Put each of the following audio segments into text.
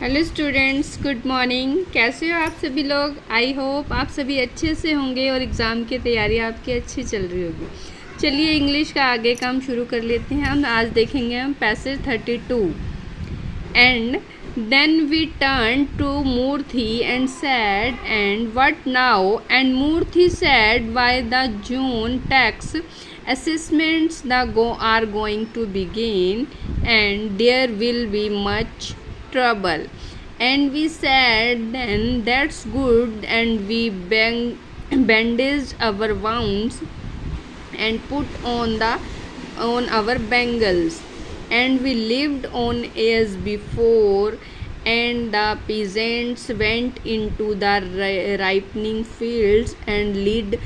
Hello students, good morning. कैसे हो आप सभी लोग? आई होप आप सभी अच्छे से होंगे और एग्ज़ाम की तैयारी आपकी अच्छी चल रही होगी। चलिए इंग्लिश का आगे काम शुरू कर लेते हैं। हम आज देखेंगे हम passage 32। And then we turn to Murthy and said and what now? And Murthy said by the June tax assessments are going to begin and there will be much trouble. And we said, then that's good, and we bandaged our wounds and put on our bangles, and we lived on as before. And the peasants went into the ripening fields and led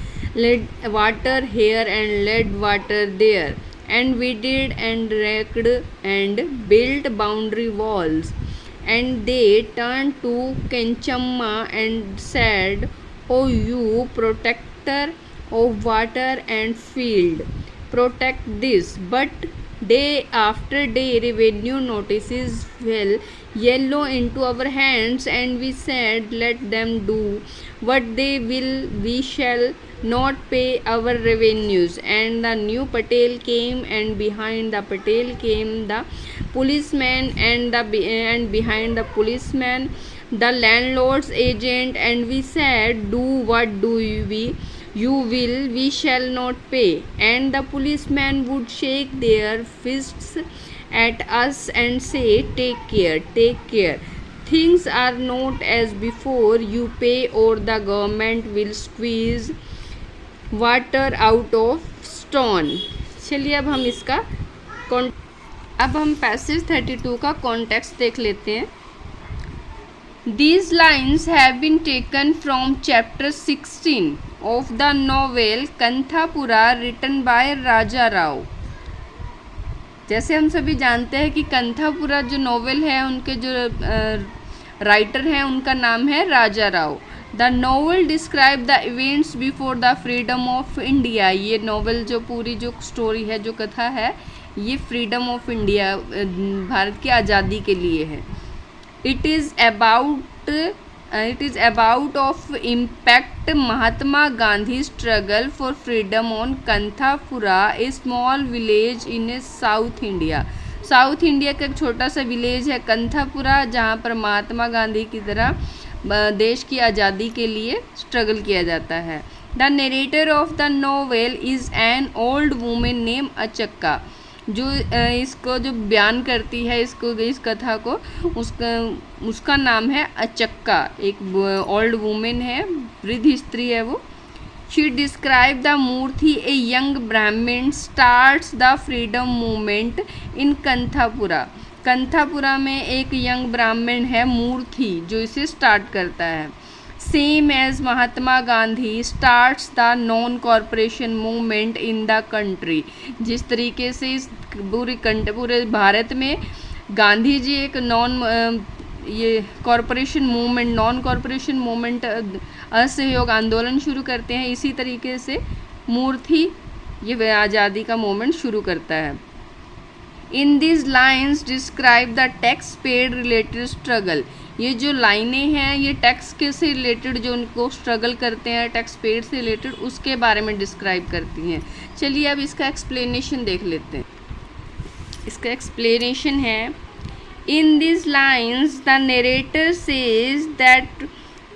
water here and led water there, and we did and raked and built boundary walls. And they turned to Kenchamma and said, "O you protector of water and field, protect this." But day after day revenue notices fell yellow into our hands, and we said, "Let them do what they will, we shall not pay our revenues." And the new Patel came, and behind the Patel came the policeman, and behind the policeman the landlord's agent. And we said, "Do what do you will, we shall not pay." And the policemen would shake their fists at us and say, "Take care, take care. Things are not as before. You pay or the government will squeeze water out of stone." चलिए अब हम passage 32 का context देख लेते हैं। These lines have been taken from chapter 16 of the novel कंथापुरा written by राजा राव। जैसे हम सभी जानते हैं कि कंथापुरा जो नॉवेल है, उनके जो राइटर हैं उनका नाम है Raja Rao. The novel describe the events before the freedom of India. ये नॉवल जो पूरी जो स्टोरी है, जो कथा है, ये फ्रीडम ऑफ इंडिया, भारत की आज़ादी के लिए है। It is about of impact Mahatma Gandhi struggle for freedom on Kanthapura, a small village in South India. South India का एक छोटा सा विलेज है कंथापुरा, जहाँ पर महात्मा गांधी की तरह देश की आज़ादी के लिए स्ट्रगल किया जाता है। The narrator of the novel is an old women name Achakka. जो इसको जो बयान करती है, इस कथा को, उसका नाम है अचक्का। एक ओल्ड वुमेन है, वृद्ध स्त्री है वो। She describe the Moorthy, a young Brahmin starts the freedom movement in Kanthapura. Kanthapura में एक यंग ब्राह्मण है मूर्थी, जो इसे स्टार्ट करता है। Same as Mahatma Gandhi starts the non corporation movement in the country. जिस तरीके से इस पूरे भारत में गांधी जी एक नॉन कॉरपोरेशन मूवमेंट असहयोग आंदोलन शुरू करते हैं, इसी तरीके से मूर्थी ये आज़ादी का मूवमेंट शुरू करता है। In this lines describe the tax paid related struggle. ये जो लाइनें हैं, ये टैक्स के से रिलेटेड जो उनको स्ट्रगल करते हैं, टैक्स पेड से रिलेटेड, उसके बारे में डिस्क्राइब करती हैं। चलिए अब इसका एक्सप्लेनेशन देख लेते हैं। इसका एक्सप्लेनेशन है, in this lines the narrator says that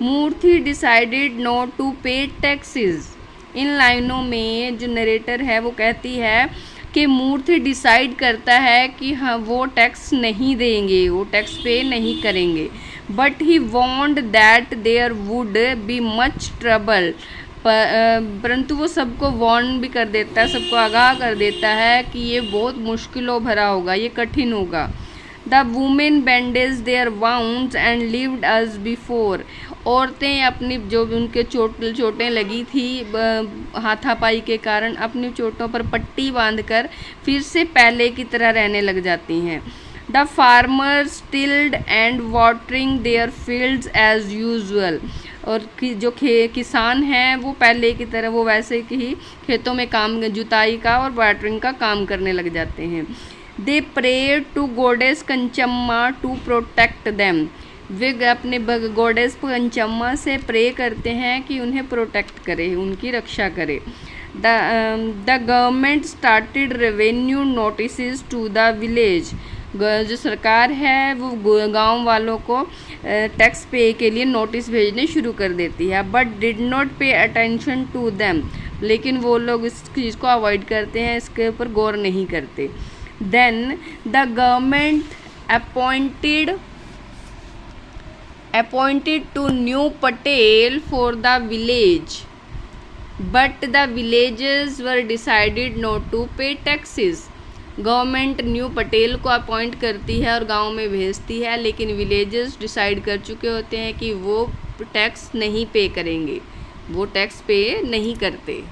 Murthy decided not to pay taxes. इन लाइनों में जो नरेटर है वो कहती है कि मूर्थी डिसाइड करता है कि हाँ वो टैक्स नहीं देंगे, वो टैक्स पे नहीं करेंगे। But he want that there would be much trouble. परंतु वो सबको वॉर्न भी कर देता है, सबको आगाह कर देता है कि ये बहुत मुश्किलों भरा होगा, ये कठिन होगा। The women bandage their wounds and lived as before. औरतें अपनी जो उनके चोटें लगी थी हाथापाई के कारण, अपनी चोटों पर पट्टी बांधकर फिर से पहले की तरह रहने लग जाती हैं। The farmers tilled and watering their fields as usual. और जो किसान हैं वो पहले की तरह, वो वैसे ही खेतों में काम, जुताई का और वाटरिंग का काम करने लग जाते हैं। They prayed to goddess Kanchamma to protect them. वे अपने गॉडेस पंचम्मा से प्रे करते हैं कि उन्हें प्रोटेक्ट करे, उनकी रक्षा करे। The government started revenue notice to the village. जो सरकार है वो गांव वालों को टैक्स पे के लिए नोटिस भेजने शुरू कर देती है। But did not pay attention to them, लेकिन वो लोग इस चीज़ को अवॉइड करते हैं, इसके ऊपर गौर नहीं करते। Then the government appointed to new patel for the village, but the villages were decided not to pay taxes। Government new Patel को अपॉइंट करती है और गांव में भेजती है, लेकिन विलेजेस डिसाइड कर चुके होते हैं कि वो टैक्स नहीं पे करेंगे, वो टैक्स पे नहीं करते।